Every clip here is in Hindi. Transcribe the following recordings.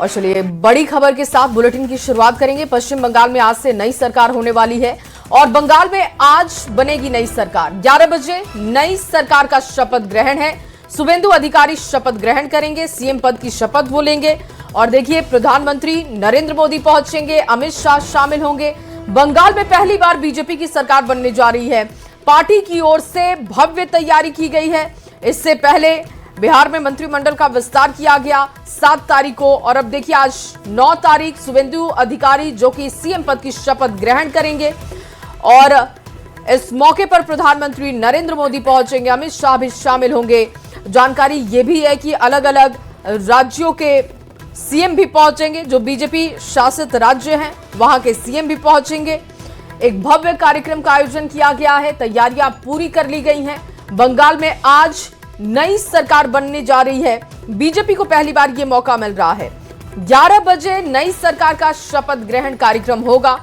और चलिए बड़ी खबर के साथ बुलेटिन की शुरुआत करेंगे। पश्चिम बंगाल में आज से नई सरकार होने वाली है और बंगाल में आज बनेगी नई सरकार। 11 बजे नई सरकार का शपथ ग्रहण है। शुभेंदु अधिकारी शपथ ग्रहण करेंगे, सीएम पद की शपथ वो लेंगे। और देखिए, प्रधानमंत्री नरेंद्र मोदी पहुंचेंगे, अमित शाह शामिल होंगे। बंगाल में पहली बार बीजेपी की सरकार बनने जा रही है। पार्टी की ओर से भव्य तैयारी की गई है। इससे पहले बिहार में मंत्रिमंडल का विस्तार किया गया 7 तारीख को। और अब देखिए, आज 9 तारीख शुभेंदु अधिकारी जो कि सीएम पद की शपथ ग्रहण करेंगे और इस मौके पर प्रधानमंत्री नरेंद्र मोदी पहुंचेंगे, अमित शाह भी शामिल होंगे। जानकारी यह भी है कि अलग अलग राज्यों के सीएम भी पहुंचेंगे। जो बीजेपी शासित राज्य हैं वहां के सीएम भी पहुंचेंगे। एक भव्य कार्यक्रम का आयोजन किया गया है, तैयारियां पूरी कर ली गई हैं। बंगाल में आज नई सरकार बनने जा रही है। बीजेपी को पहली बार यह मौका मिल रहा है। 11 बजे नई सरकार का शपथ ग्रहण कार्यक्रम होगा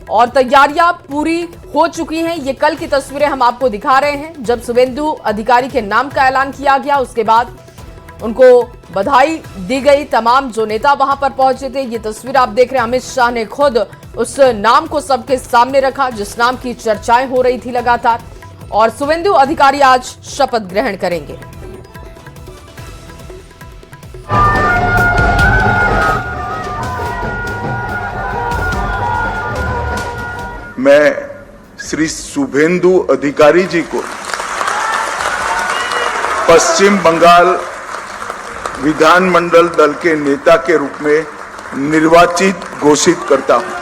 और तैयारियां पूरी हो चुकी हैं। ये कल की तस्वीरें हम आपको दिखा रहे हैं, जब शुभेंदु अधिकारी के नाम का ऐलान किया गया। उसके बाद उनको बधाई दी गई। तमाम जो नेता वहां पर पहुंचे थे, ये तस्वीर आप देख रहे हैं। अमित शाह ने खुद उस नाम को सबके सामने रखा जिस नाम की चर्चाएं हो रही थी लगातार। और शुभेंदु अधिकारी आज शपथ ग्रहण करेंगे। मैं श्री शुभेंदु अधिकारी जी को पश्चिम बंगाल विधानमंडल दल के नेता के रूप में निर्वाचित घोषित करता हूं।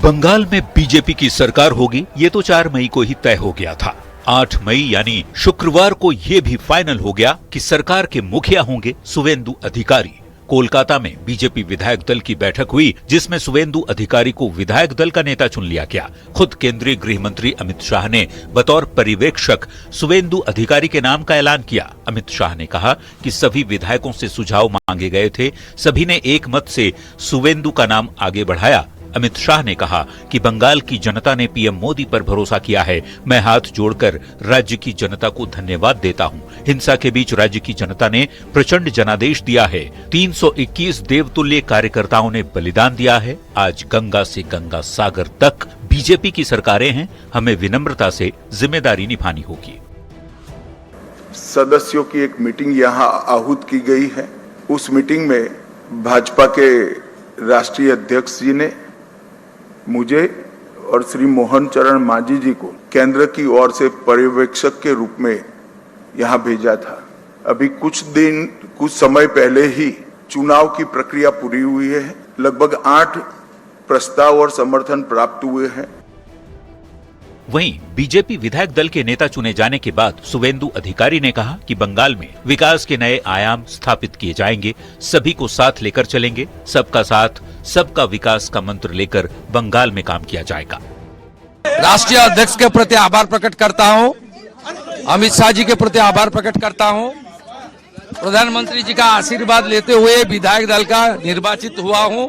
बंगाल में बीजेपी की सरकार होगी, ये तो 4 मई को ही तय हो गया था। 8 मई यानी शुक्रवार को ये भी फाइनल हो गया कि सरकार के मुखिया होंगे शुभेंदु अधिकारी। कोलकाता में बीजेपी विधायक दल की बैठक हुई जिसमें शुभेंदु अधिकारी को विधायक दल का नेता चुन लिया गया। खुद केंद्रीय गृह मंत्री अमित शाह ने बतौर पर्यवेक्षक शुभेंदु अधिकारी के नाम का ऐलान किया। अमित शाह ने कहा कि सभी विधायकों से सुझाव मांगे गए थे, सभी ने एक मत से शुभेंदु का नाम आगे बढ़ाया। अमित शाह ने कहा कि बंगाल की जनता ने पीएम मोदी पर भरोसा किया है। मैं हाथ जोड़कर राज्य की जनता को धन्यवाद देता हूं। हिंसा के बीच राज्य की जनता ने प्रचंड जनादेश दिया है। 321 देवतुल्य कार्यकर्ताओं ने बलिदान दिया है। आज गंगा से गंगा सागर तक बीजेपी की सरकारें हैं। हमें विनम्रता से जिम्मेदारी निभानी होगी। सदस्यों की एक मीटिंग यहाँ आहूत की गई है। उस मीटिंग में भाजपा के राष्ट्रीय अध्यक्ष जी ने मुझे और श्री मोहन चरण मांझी जी को केंद्र की ओर से पर्यवेक्षक के रूप में यहाँ भेजा था। अभी कुछ समय पहले ही चुनाव की प्रक्रिया पूरी हुई है। लगभग 8 प्रस्ताव और समर्थन प्राप्त हुए हैं। वहीं बीजेपी विधायक दल के नेता चुने जाने के बाद शुभेंदु अधिकारी ने कहा कि बंगाल में विकास के नए आयाम स्थापित किए जाएंगे। सभी को साथ लेकर चलेंगे। सबका साथ सबका विकास का मंत्र लेकर बंगाल में काम किया जाएगा। राष्ट्रीय अध्यक्ष के प्रति आभार प्रकट करता हूं, अमित शाह जी के प्रति आभार प्रकट करता हूं। प्रधानमंत्री जी का आशीर्वाद लेते हुए विधायक दल का निर्वाचित हुआ हूं।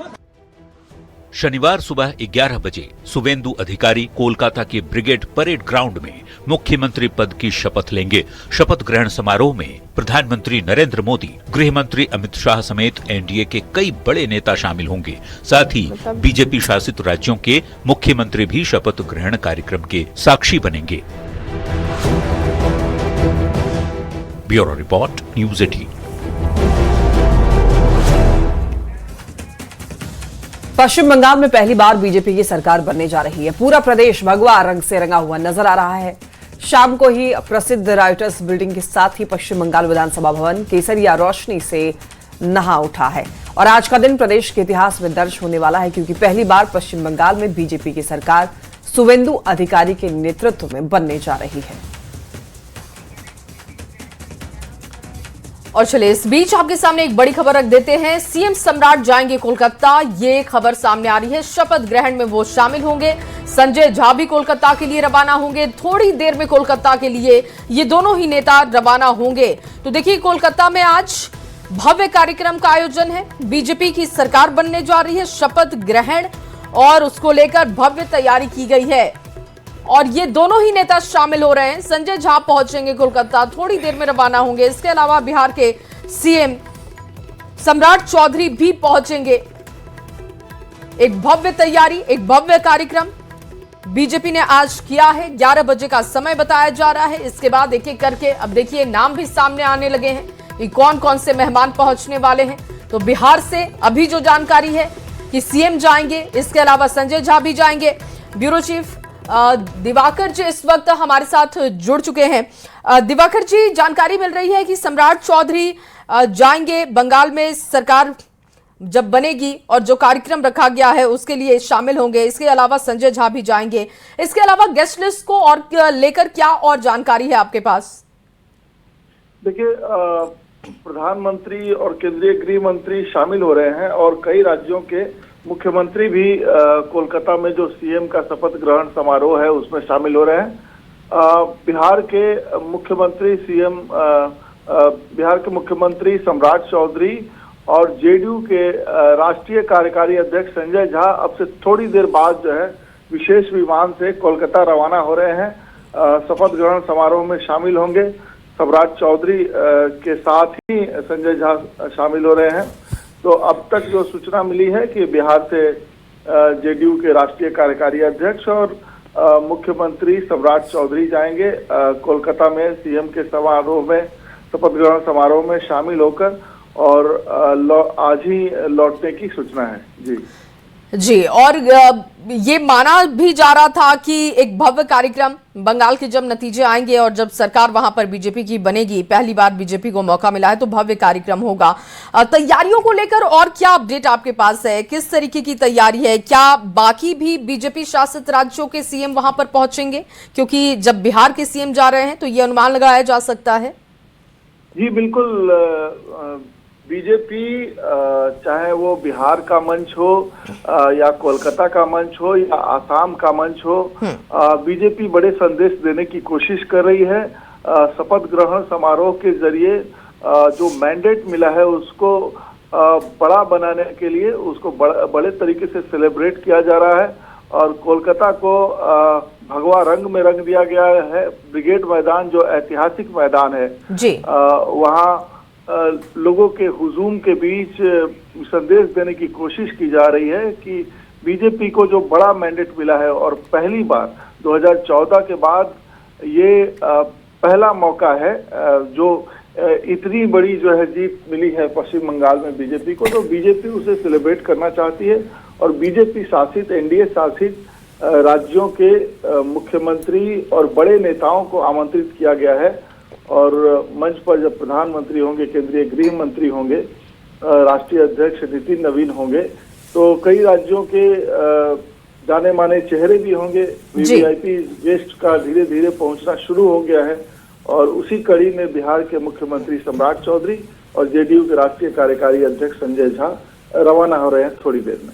शनिवार सुबह 11 बजे शुभेंदु अधिकारी कोलकाता के ब्रिगेड परेड ग्राउंड में मुख्यमंत्री पद की शपथ लेंगे। शपथ ग्रहण समारोह में प्रधानमंत्री नरेंद्र मोदी, गृह मंत्री अमित शाह समेत एनडीए के कई बड़े नेता शामिल होंगे। साथ ही बीजेपी शासित राज्यों के मुख्यमंत्री भी शपथ ग्रहण कार्यक्रम के साक्षी बनेंगे। Bureau report, news 18। पश्चिम बंगाल में पहली बार बीजेपी की सरकार बनने जा रही है। पूरा प्रदेश भगवा रंग से रंगा हुआ नजर आ रहा है। शाम को ही प्रसिद्ध राइटर्स बिल्डिंग के साथ ही पश्चिम बंगाल विधानसभा भवन केसरिया रोशनी से नहा उठा है और आज का दिन प्रदेश के इतिहास में दर्ज होने वाला है, क्योंकि पहली बार पश्चिम बंगाल में बीजेपी की सरकार शुभेंदु अधिकारी के नेतृत्व में बनने जा रही है। और चलिए इस बीच आपके सामने एक बड़ी खबर रख देते हैं। सीएम सम्राट जाएंगे कोलकाता, ये खबर सामने आ रही है। शपथ ग्रहण में वो शामिल होंगे। संजय झा भी कोलकाता के लिए रवाना होंगे। थोड़ी देर में कोलकाता के लिए ये दोनों ही नेता रवाना होंगे। तो देखिए, कोलकाता में आज भव्य कार्यक्रम का आयोजन है। बीजेपी की सरकार बनने जा रही है। शपथ ग्रहण और उसको लेकर भव्य तैयारी की गई है और ये दोनों ही नेता शामिल हो रहे हैं। संजय झा पहुंचेंगे कोलकाता, थोड़ी देर में रवाना होंगे। इसके अलावा बिहार के सीएम सम्राट चौधरी भी पहुंचेंगे। एक भव्य तैयारी, एक भव्य कार्यक्रम बीजेपी ने आज किया है। 11 बजे का समय बताया जा रहा है। इसके बाद एक एक करके अब देखिए नाम भी सामने आने लगे हैं कि कौन कौन से मेहमान पहुंचने वाले हैं। तो बिहार से अभी जो जानकारी है कि सीएम जाएंगे, इसके अलावा संजय झा भी जाएंगे। ब्यूरो चीफ दिवाकर जी इस वक्त हमारे साथ जुड़ चुके हैं। दिवाकर जी, जानकारी मिल रही है कि सम्राट चौधरी जाएंगे, बंगाल में सरकार जब बनेगी और जो कार्यक्रम रखा गया है उसके लिए शामिल होंगे। इसके अलावा संजय झा भी जाएंगे। इसके अलावा गेस्ट लिस्ट को और लेकर क्या और जानकारी है आपके पास? देखिए, प्रधानमंत्री और केंद्रीय गृह मंत्री शामिल हो रहे हैं और कई राज्यों के मुख्यमंत्री भी कोलकाता में जो सीएम का शपथ ग्रहण समारोह है उसमें शामिल हो रहे हैं। बिहार के मुख्यमंत्री सम्राट चौधरी और जेडीयू के राष्ट्रीय कार्यकारी अध्यक्ष संजय झा अब से थोड़ी देर बाद जो है विशेष विमान से कोलकाता रवाना हो रहे हैं। शपथ ग्रहण समारोह में शामिल होंगे। सम्राट चौधरी के साथ ही संजय झा शामिल हो रहे हैं। तो अब तक जो सूचना मिली है कि बिहार से जेडीयू के राष्ट्रीय कार्यकारी अध्यक्ष और मुख्यमंत्री सम्राट चौधरी जाएंगे कोलकाता में सीएम के समारोह में, शपथ ग्रहण समारोह में शामिल होकर, और आज ही लौटने की सूचना है। जी, और ये माना भी जा रहा था कि एक भव्य कार्यक्रम, बंगाल के जब नतीजे आएंगे और जब सरकार वहां पर बीजेपी की बनेगी, पहली बार बीजेपी को मौका मिला है, तो भव्य कार्यक्रम होगा। तैयारियों को लेकर और क्या अपडेट आपके पास है? किस तरीके की तैयारी है? क्या बाकी भी बीजेपी शासित राज्यों के सीएम वहां पर पहुंचेंगे? क्योंकि जब बिहार के सीएम जा रहे हैं तो ये अनुमान लगाया जा सकता है। जी बिल्कुल, बीजेपी चाहे वो बिहार का मंच हो या कोलकाता का मंच हो या आसाम का मंच हो, बीजेपी बड़े संदेश देने की कोशिश कर रही है। शपथ ग्रहण समारोह के जरिए जो मैंडेट मिला है उसको बड़ा बनाने के लिए उसको बड़े तरीके से सेलिब्रेट किया जा रहा है। और कोलकाता को भगवा रंग में रंग दिया गया है। ब्रिगेड मैदान जो ऐतिहासिक मैदान है जी, वहाँ लोगों के हुजूम के बीच संदेश देने की कोशिश की जा रही है कि बीजेपी को जो बड़ा मैंडेट मिला है और पहली बार 2014 के बाद ये पहला मौका है जो इतनी बड़ी जो है जीत मिली है पश्चिम बंगाल में बीजेपी को, तो बीजेपी उसे सेलिब्रेट करना चाहती है। और बीजेपी शासित, एनडीए शासित राज्यों के मुख्यमंत्री और बड़े नेताओं को आमंत्रित किया गया है। और मंच पर जब प्रधानमंत्री होंगे, केंद्रीय गृह मंत्री होंगे, राष्ट्रीय अध्यक्ष नितिन नवीन होंगे, तो कई राज्यों के जाने माने चेहरे भी होंगे। वीवीआईपी गेस्ट का धीरे धीरे पहुंचना शुरू हो गया है। और उसी कड़ी में बिहार के मुख्यमंत्री सम्राट चौधरी और जेडीयू के राष्ट्रीय कार्यकारी अध्यक्ष संजय झा रवाना हो रहे हैं थोड़ी देर में।